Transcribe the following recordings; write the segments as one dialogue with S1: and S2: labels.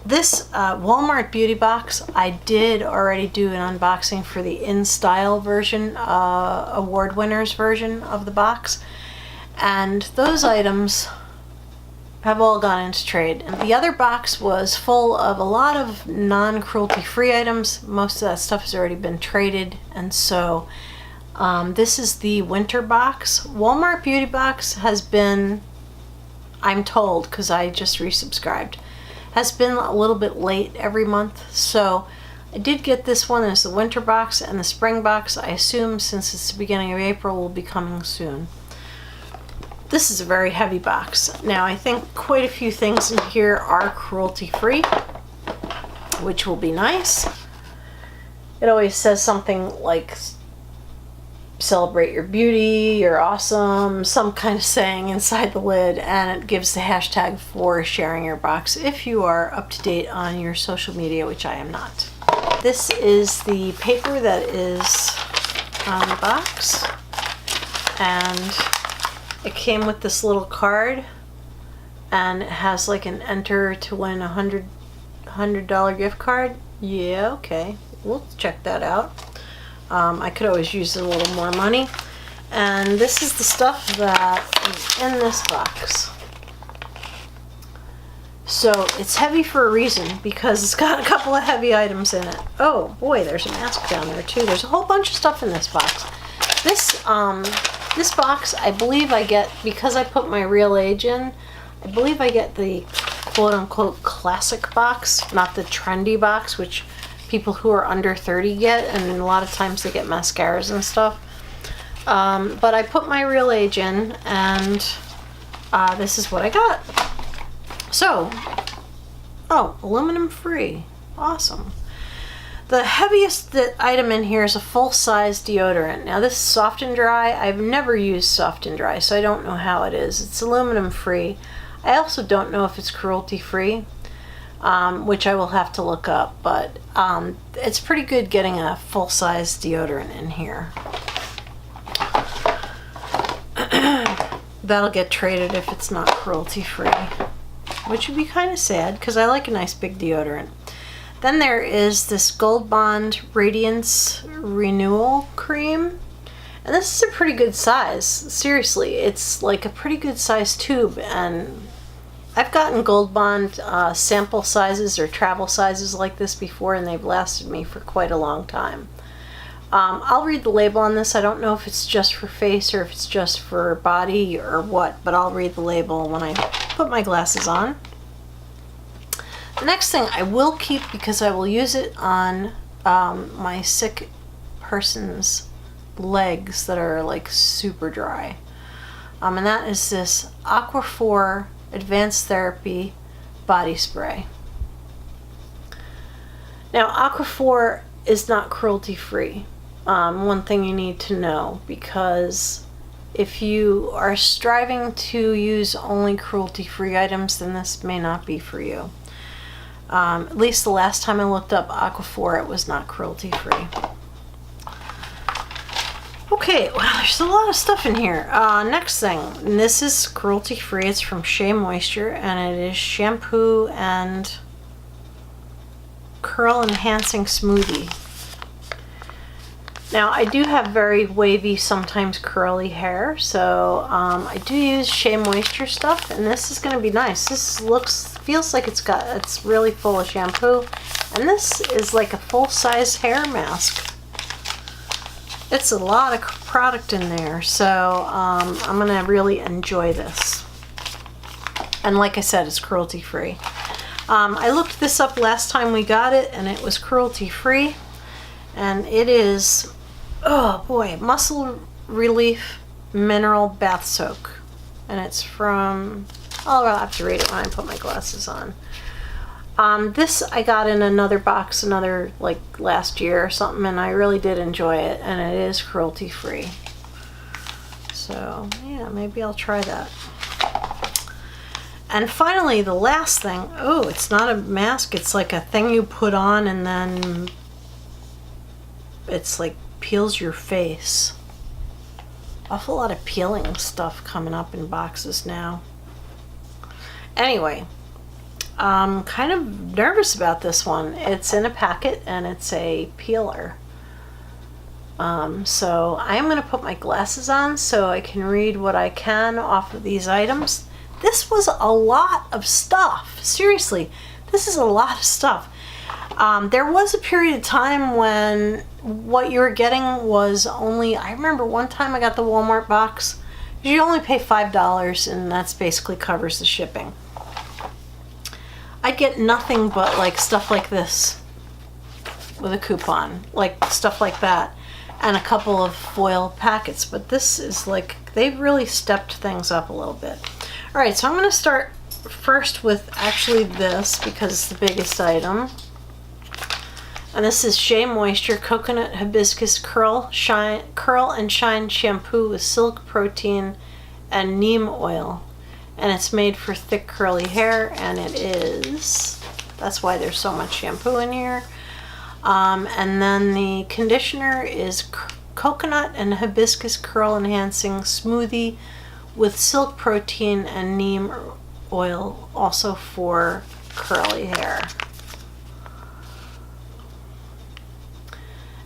S1: This Walmart beauty box, I did already do an unboxing for the In Style version, award winners version of the box, and those items have all gone into trade. And the other box was full of a lot of non-cruelty free items. Most of that stuff has already been traded, and so this is the winter box. Walmart beauty box has been, I'm told, because I just resubscribed, has been a little bit late every month. So I did get this one as the winter box, and the spring box, I assume since it's the beginning of April, will be coming soon. This is a very heavy box. Now I think quite a few things in here are cruelty free, which will be nice. It always says something like celebrate your beauty, you're awesome, some kind of saying inside the lid, and it gives the hashtag for sharing your box if you are up to date on your social media, which I am not. This is the paper that is on the box, and it came with this little card, and it has like an enter to win a $100 gift card. Yeah, okay, we'll check that out. I could always use a little more money. And this is the stuff that is in this box. So it's heavy for a reason, because it's got a couple of heavy items in it. Oh boy, there's a mask down there too. There's a whole bunch of stuff in this box. This box, I believe I get, because I put my real age in, I believe I get the quote-unquote classic box, not the trendy box, which people who are under 30 get, and a lot of times they get mascaras and stuff. But I put my real age in, and this is what I got. So, oh, aluminum free. Awesome. The heaviest item in here is a full-size deodorant. Now this is Soft and Dry. I've never used Soft and Dry, so I don't know how it is. It's aluminum free. I also don't know if it's cruelty free, which I will have to look up, but it's pretty good getting a full-size deodorant in here. That'll get traded if it's not cruelty free, which would be kind of sad because I like a nice big deodorant. Then there is this Gold Bond Radiance Renewal cream, and this is a pretty good size. Seriously, it's like a pretty good size tube, and I've gotten Gold Bond sample sizes or travel sizes like this before, and they've lasted me for quite a long time. I'll read the label on this. I don't know if it's just for face or if it's just for body or what, but I'll read the label when I put my glasses on. The next thing I will keep, because I will use it on my sick person's legs that are like super dry. And that is this Aqua 4 Advanced Therapy Body Spray. Now, Aqua 4 is not cruelty free. One thing you need to know, because if you are striving to use only cruelty free items, then this may not be for you. At least the last time I looked up Aqua 4, it was not cruelty free. Okay, well, there's a lot of stuff in here. Next thing, and this is cruelty free. It's from Shea Moisture, and it is shampoo and curl enhancing smoothie. Now, I do have very wavy, sometimes curly hair, so I do use Shea Moisture stuff, and this is going to be nice. This feels like it's really full of shampoo, and this is like a full-size hair mask. It's a lot of product in there, so I'm going to really enjoy this. And like I said, it's cruelty-free. I looked this up last time we got it, and it was cruelty-free, and it is, oh boy, Muscle Relief Mineral Bath Soak, and it's from, oh, I'll have to read it when I put my glasses on. This I got in another box, like last year or something, and I really did enjoy it, and it is cruelty free. So yeah, maybe I'll try that. And finally, the last thing, oh, it's not a mask, it's like a thing you put on and then it's like peels your face. Awful lot of peeling stuff coming up in boxes now. Anyway, I'm kind of nervous about this one. It's in a packet and it's a peeler. So I am going to put my glasses on so I can read what I can off of these items. This was a lot of stuff. Seriously, this is a lot of stuff. There was a period of time when what you were getting was only, I remember one time I got the Walmart box. You only pay $5 and that's basically covers the shipping. I get nothing but like stuff like this with a coupon, like stuff like that, and a couple of foil packets. But this is like, they've really stepped things up a little bit. All right, so I'm going to start first with actually this because it's the biggest item. And this is Shea Moisture Coconut Hibiscus Curl and Shine Shampoo with Silk Protein and Neem Oil. And it's made for thick curly hair, and it is. That's why there's so much shampoo in here. And then the conditioner is Coconut and Hibiscus Curl Enhancing Smoothie with Silk Protein and Neem Oil, also for curly hair.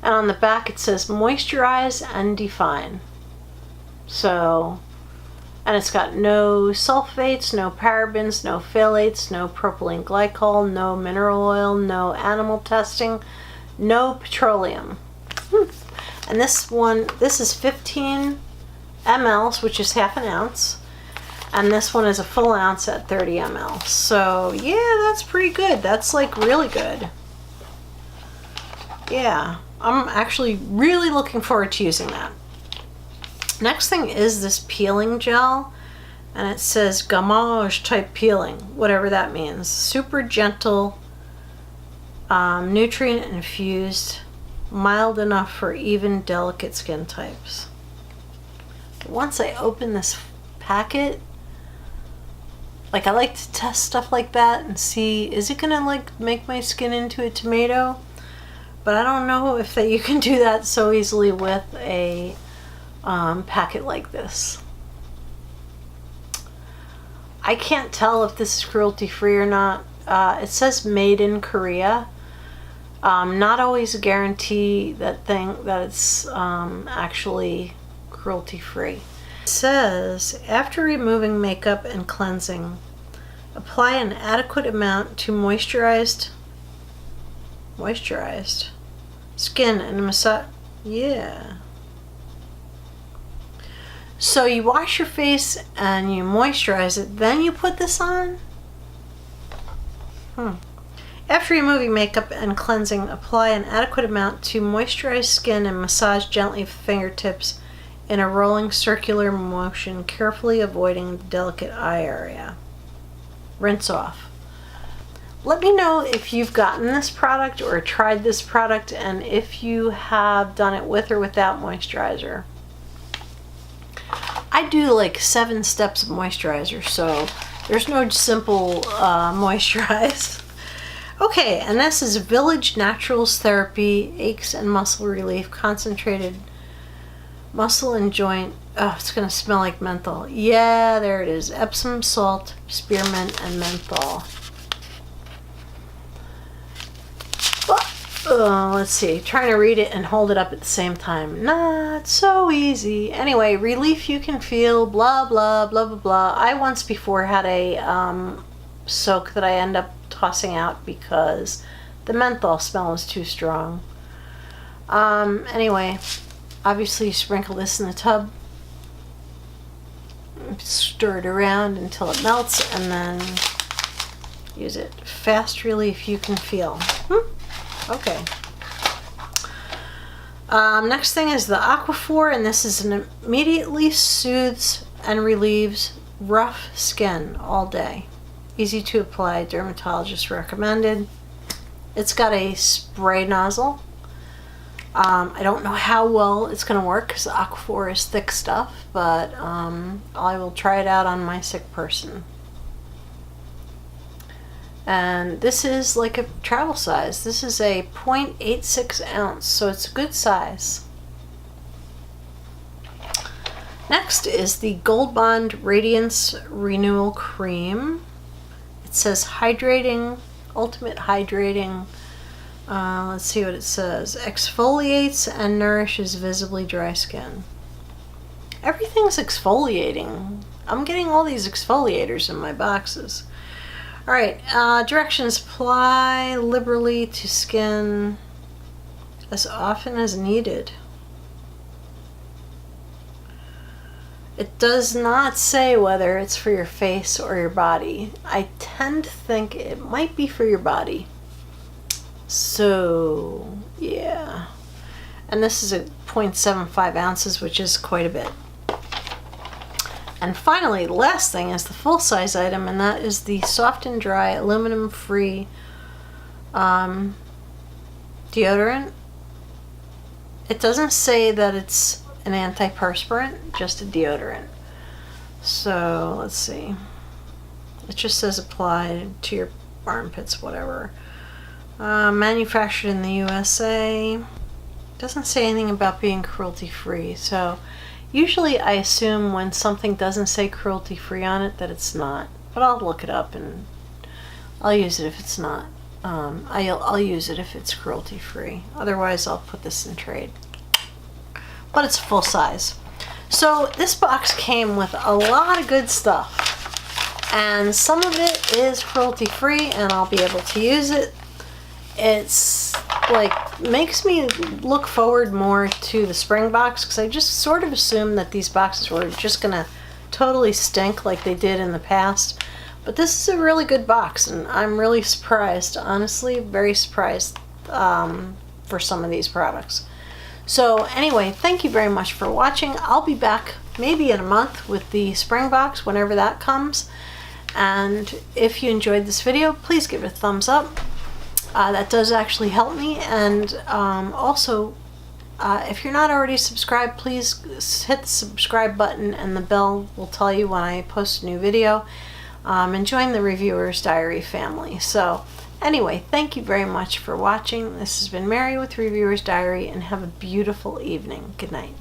S1: And on the back it says moisturize and define. So, and it's got no sulfates, no parabens, no phthalates, no propylene glycol, no mineral oil, no animal testing, no petroleum. And this one, this is 15 mLs, which is half an ounce. And this one is a full ounce at 30 mL. So yeah, that's pretty good. That's like really good. Yeah, I'm actually really looking forward to using that. Next thing is this peeling gel, and it says gommage type peeling, whatever that means. Super gentle, nutrient infused, mild enough for even delicate skin types. Once I open this packet, like I like to test stuff like that and see, is it gonna like make my skin into a tomato? But I don't know if that you can do that so easily with a packet like this. I can't tell if this is cruelty free or not. It says made in Korea. Not always a guarantee that it's actually cruelty free. It says after removing makeup and cleansing, apply an adequate amount to moisturized skin and massage. Yeah. So you wash your face and you moisturize it, then you put this on? After removing makeup and cleansing, apply an adequate amount to moisturize skin and massage gently with fingertips in a rolling circular motion, carefully avoiding the delicate eye area. Rinse off. Let me know if you've gotten this product or tried this product and if you have done it with or without moisturizer. I do like 7 steps of moisturizer, so there's no simple moisturize. Okay, and this is Village Naturals Therapy Aches and Muscle Relief Concentrated Muscle and Joint. Oh, it's going to smell like menthol. Yeah, there it is. Epsom salt, spearmint, and menthol. Let's see, trying to read it and hold it up at the same time. Not so easy. Anyway, relief you can feel, blah, blah, blah, blah, blah. I once before had a soak that I end up tossing out because the menthol smell was too strong. Anyway, obviously you sprinkle this in the tub, stir it around until it melts, and then use it. Fast relief you can feel. Okay. Next thing is the Aqua, and this is an immediately soothes and relieves rough skin all day. Easy to apply, dermatologist recommended. It's got a spray nozzle. I don't know how well it's going to work because the Aqua is thick stuff, but I will try it out on my sick person. And this is like a travel size. This is a 0.86 ounce, so it's a good size. Next is the Gold Bond Radiance Renewal Cream. It says hydrating, ultimate hydrating. Let's see what it says. Exfoliates and nourishes visibly dry skin. Everything's exfoliating. I'm getting all these exfoliators in my boxes. Alright, directions: apply liberally to skin as often as needed. It does not say whether it's for your face or your body. I tend to think it might be for your body. So, yeah. And this is a 0.75 ounces, which is quite a bit. And finally, the last thing is the full-size item, and that is the Soft and Dry aluminum-free deodorant. It doesn't say that it's an antiperspirant, just a deodorant. So, let's see. It just says apply to your armpits, whatever. Manufactured in the USA. Doesn't say anything about being cruelty-free. So usually I assume when something doesn't say cruelty-free on it that it's not. But I'll look it up and I'll use it if it's not. I'll use it if it's cruelty-free. Otherwise I'll put this in trade. But it's full size. So this box came with a lot of good stuff. And some of it is cruelty-free and I'll be able to use it. It's like makes me look forward more to the spring box, because I just sort of assumed that these boxes were just gonna totally stink like they did in the past. But this is a really good box, and I'm really surprised, honestly, very surprised for some of these products. So anyway, thank you very much for watching. I'll be back maybe in a month with the spring box, whenever that comes. And if you enjoyed this video, please give it a thumbs up. That does actually help me. And also, if you're not already subscribed, please hit the subscribe button, and the bell will tell you when I post a new video. And join the Reviewer's Diary family. So anyway, thank you very much for watching. This has been Mary with Reviewer's Diary, and have a beautiful evening. Good night.